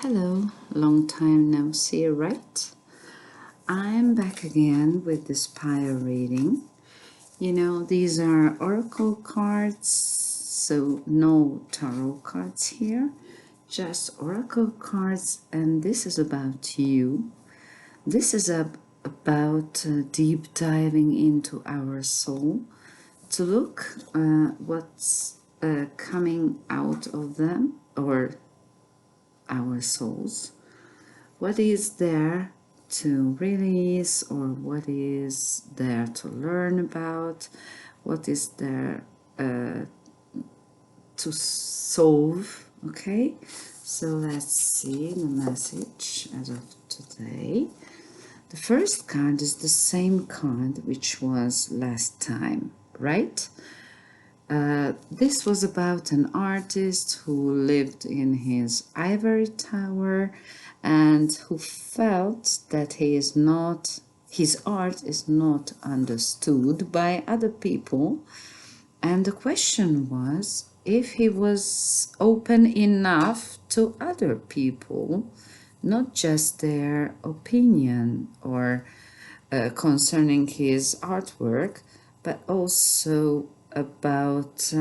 Hello, long time no see, right? I'm back again with this pile reading. You know, these are oracle cards, so no tarot cards here, just oracle cards, and this is about you. This is about deep diving into our soul to look what's coming out of them or our souls. What is there to release, or what is there to learn about, what is there to solve. Okay, so let's see the message as of today. The first card is the same card which was last time, right? This was about an artist who lived in his ivory tower and who felt that his art is not understood by other people. And the question was if he was open enough to other people, not just their opinion or concerning his artwork, but also about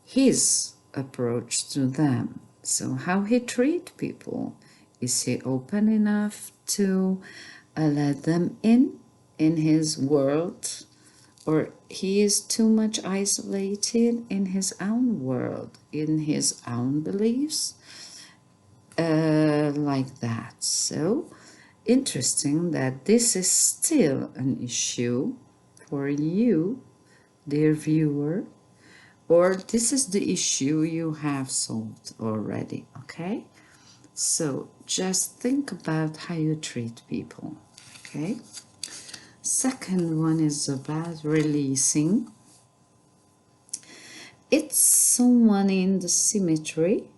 his approach to them. So how he treat people. Is he open enough to let them in his world, or he is too much isolated in his own world, in his own beliefs, like that. So interesting that this is still an issue for you, dear viewer, or this is the issue you have solved already. Okay, so just think about how you treat people. Okay, second one is about releasing. It's someone in the cemetery.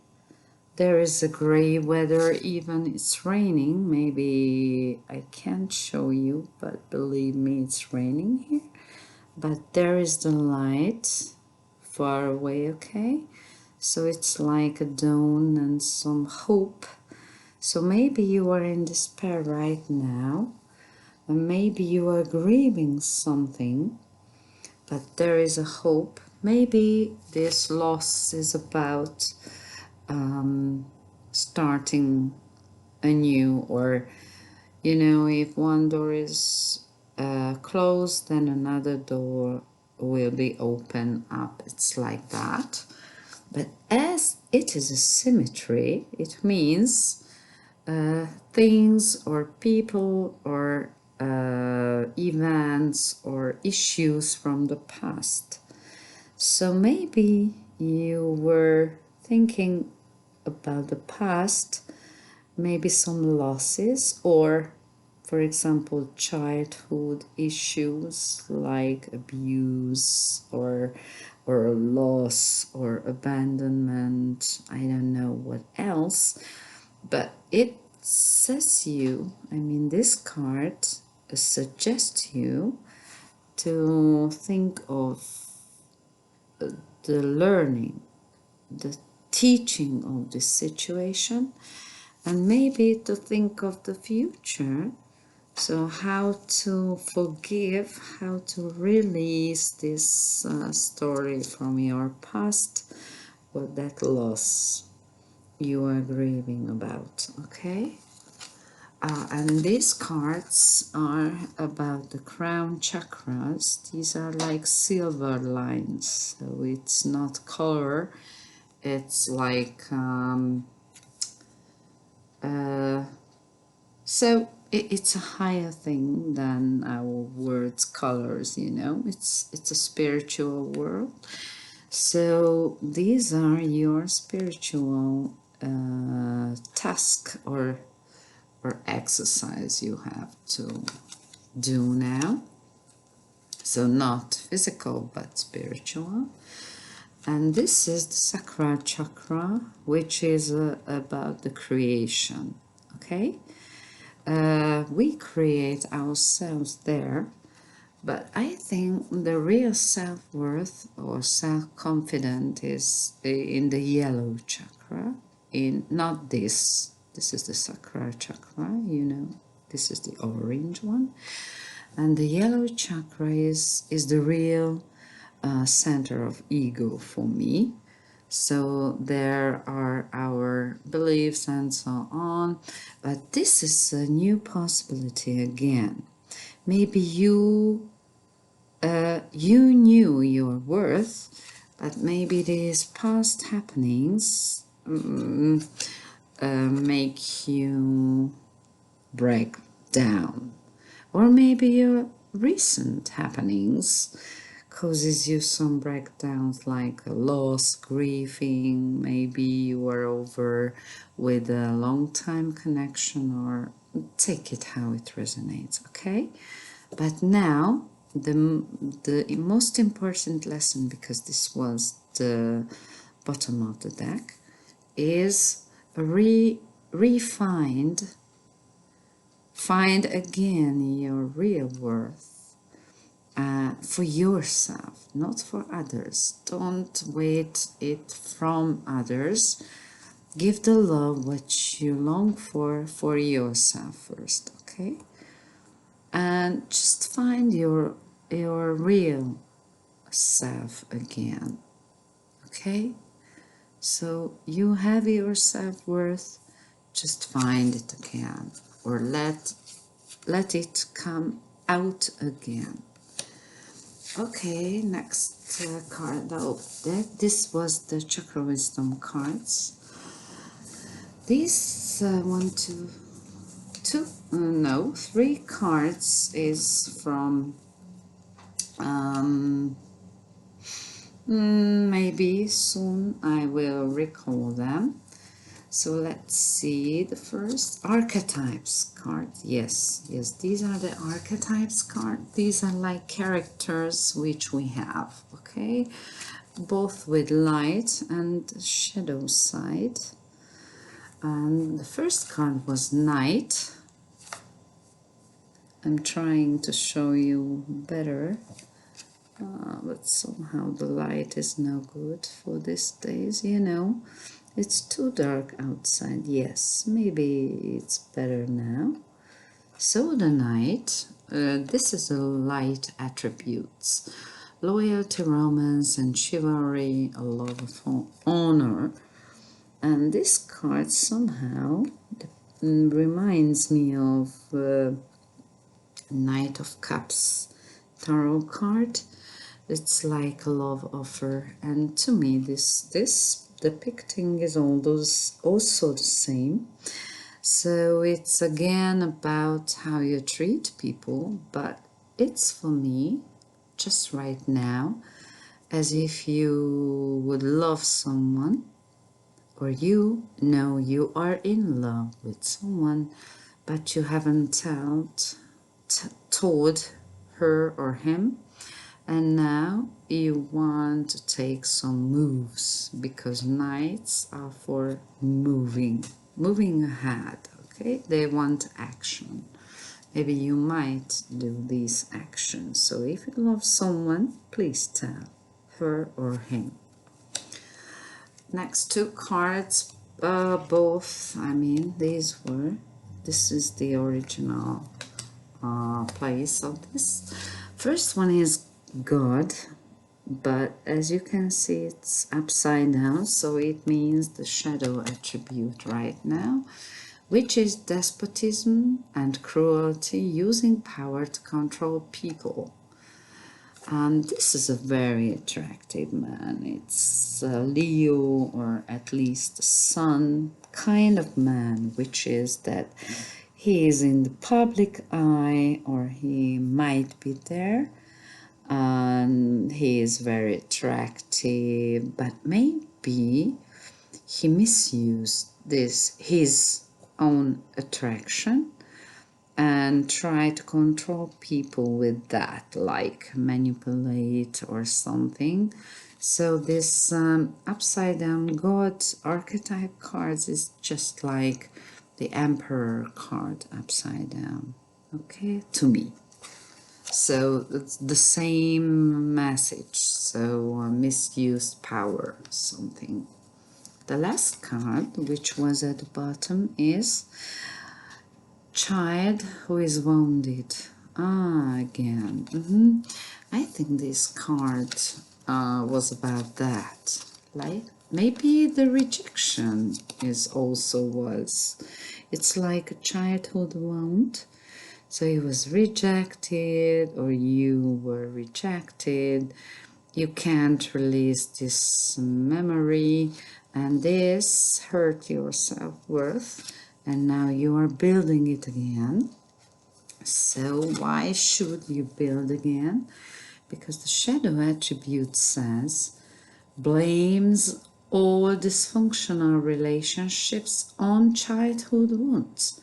There is a gray weather, even it's raining. Maybe I can't show you, but believe me, it's raining here. But there is the light far away, okay? So it's like a dawn and some hope. So maybe you are in despair right now, and maybe you are grieving something, but there is a hope. Maybe this loss is about starting anew, or you know, if one door is closed, then another door will be open up. It's like that. But as it is a symmetry, it means things or people or events or issues from the past. So maybe you were thinking about the past, maybe some losses, or for example childhood issues like abuse or loss or abandonment. I don't know what else, but it says you, I mean, this card suggests you to think of the learning, the teaching of this situation, and maybe to think of the future. So how to forgive, how to release this story from your past, or that loss you are grieving about. Okay, and these cards are about the crown chakras. These are like silver lines, so it's not color, it's like so it's a higher thing than our words colors, you know. It's a spiritual world. So these are your spiritual task or exercise you have to do now. So not physical but spiritual. And this is the sacral chakra, which is about the creation. Okay, we create ourselves there, but I think the real self-worth or self-confidence is in the yellow chakra, in, not this. This is the sacral chakra, you know. This is the orange one. And the yellow chakra is the real center of ego for me. So there are our beliefs and so on. But this is a new possibility again. Maybe you knew your worth, but maybe these past happenings make you break down, or maybe your recent happenings causes you some breakdowns like a loss, grieving, maybe you were over with a long time connection, or take it how it resonates, okay? But now the most important lesson, because this was the bottom of the deck, is find again your real worth for yourself, not for others. Don't wait it from others. Give the love what you long for yourself first, okay? And just find your real self again, okay? So you have your self-worth, just find it again, or let it come out again. Okay, next card. Oh, this was the chakra wisdom cards. These three cards is from maybe soon I will recall them. So let's see the first archetypes card. Yes, these are the archetypes card. These are like characters which we have, okay? Both with light and shadow side. And the first card was Knight. I'm trying to show you better, but somehow the light is no good for these days, you know. It's too dark outside. Yes, maybe it's better now. So the Knight, this is the light attributes. Loyalty, romance, and chivalry, a love of honor. And this card somehow reminds me of Knight of Cups tarot card. It's like a love offer, and to me this depicting is also the same. So it's again about how you treat people, but it's for me just right now as if you would love someone, or you know you are in love with someone, but you haven't told her or him, and now you want to take some moves, because knights are for moving ahead, okay? They want action. Maybe you might do these actions. So if you love someone, please tell her or him. Next two cards, both, I mean, this is the original place of this. First one is God, but as you can see it's upside down, so it means the shadow attribute right now, which is despotism and cruelty, using power to control people. And this is a very attractive man. It's a Leo, or at least Sun kind of man, which is that he is in the public eye, or he might be there, and he is very attractive, but maybe he misused his own attraction and try to control people with that, like manipulate or something. So this upside down God archetype cards is just like the Emperor card upside down, okay, to me. So it's the same message, so misused power, something. the last card, which was at the bottom, is child who is wounded. Again. I think this card was about that. Like maybe the rejection is also was. It's like a childhood wound. So he was rejected, or you were rejected. You can't release this memory, and this hurt your self-worth, and now you are building it again. So why should you build again? Because the shadow attribute says blames all dysfunctional relationships on childhood wounds.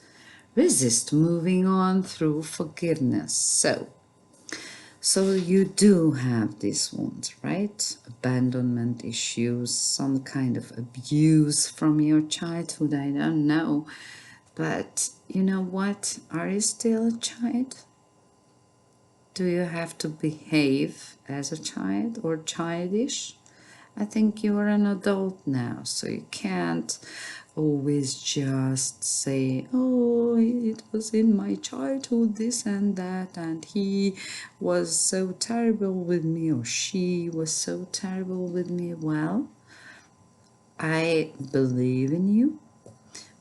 Resist moving on through forgiveness. So you do have these wounds, right? Abandonment issues, some kind of abuse from your childhood, I don't know. But you know what? Are you still a child? Do you have to behave as a child or childish? I think you are an adult now, so you can't always just say, oh, it was in my childhood, this and that, and he was so terrible with me, or she was so terrible with me. Well, I believe in you,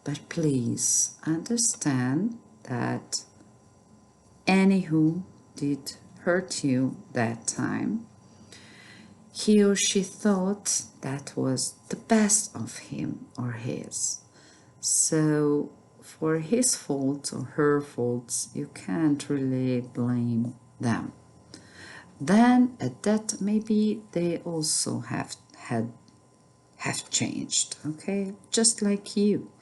but please understand that any who did hurt you that time, he or she thought that was the best of him or his. So for his faults or her faults, you can't really blame them. Then at that, maybe they also have changed, okay? Just like you.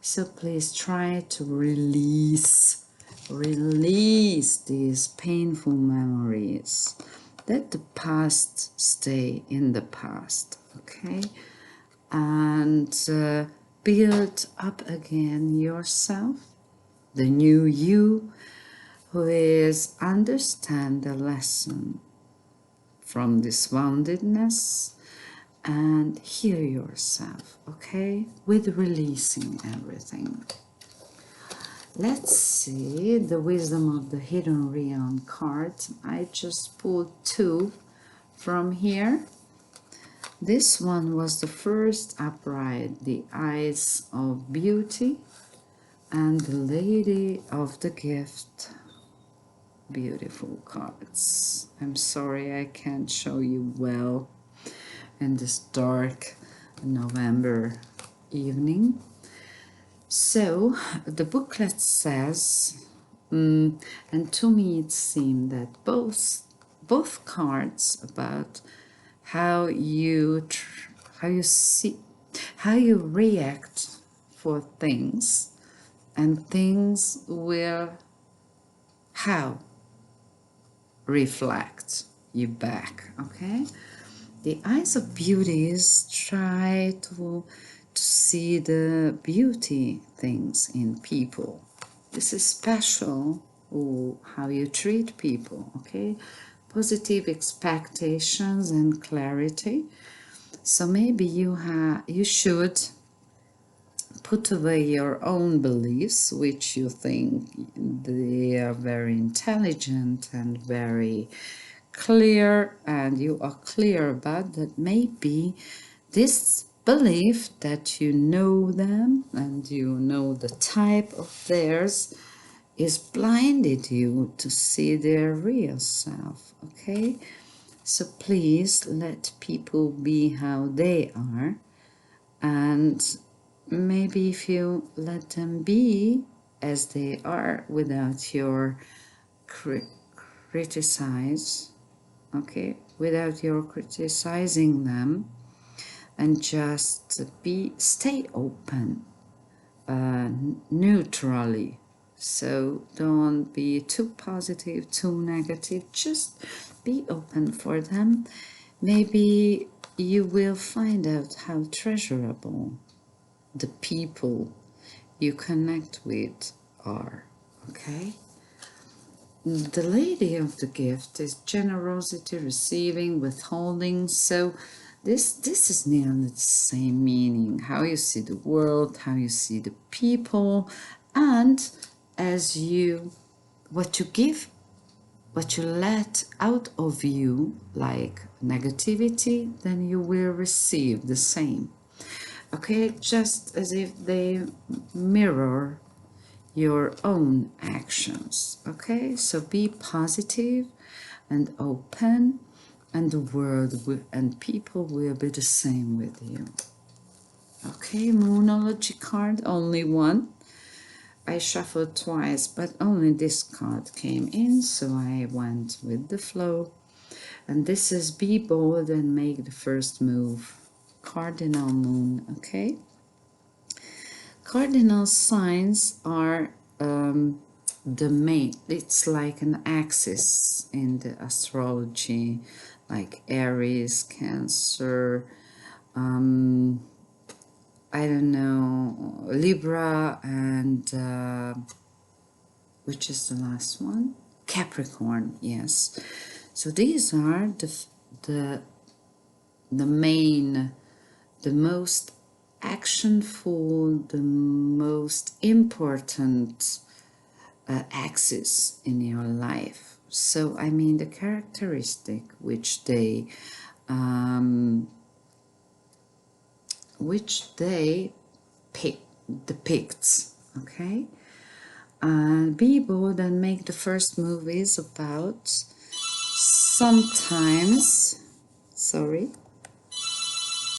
So please try to release these painful memories. Let the past stay in the past, okay? And build up again yourself, the new you, who is understand the lesson from this woundedness and heal yourself, okay? With releasing everything. Let's see the wisdom of the hidden realm card. I just pulled two from here. This one was the first upright, the eyes of beauty, and the lady of the gift. Beautiful cards. I'm sorry I can't show you well in this dark November evening. So the booklet says, and to me it seemed that both cards about how you see, how you react for things, and things will how reflect you back, okay? The eyes of beauty is try to see the beauty things in people. This is special, or how you treat people, okay? Positive expectations and clarity. So maybe you should put away your own beliefs, which you think they are very intelligent and very clear, and you are clear about that. Maybe this belief that you know them and you know the type of theirs is blinded you to see their real self, okay? So please let people be how they are, and maybe if you let them be as they are without your criticize, okay, without your criticizing them, and just stay open, neutrally. So don't be too positive, too negative, just be open for them. Maybe you will find out how treasurable the people you connect with are, okay? The lady of the gift is generosity, receiving, withholding. So This is nearly the same meaning. How you see the world, how you see the people, and as you what you give, what you let out of you, like negativity, then you will receive the same. Okay, just as if they mirror your own actions. Okay, so be positive and open, and the world will, and people will be the same with you. Okay, Moonology card, only one. I shuffled twice, but only this card came in, so I went with the flow. And this is be bold and make the first move. Cardinal moon, okay? Cardinal signs are the main, it's like an axis in the astrology, like Aries, Cancer, I don't know, Libra, and which is the last one? Capricorn, yes. So these are the main, the most actionful, the most important axis in your life. So I mean the characteristic which they depicts. Okay, be bold and make the first move is about sometimes. Sorry.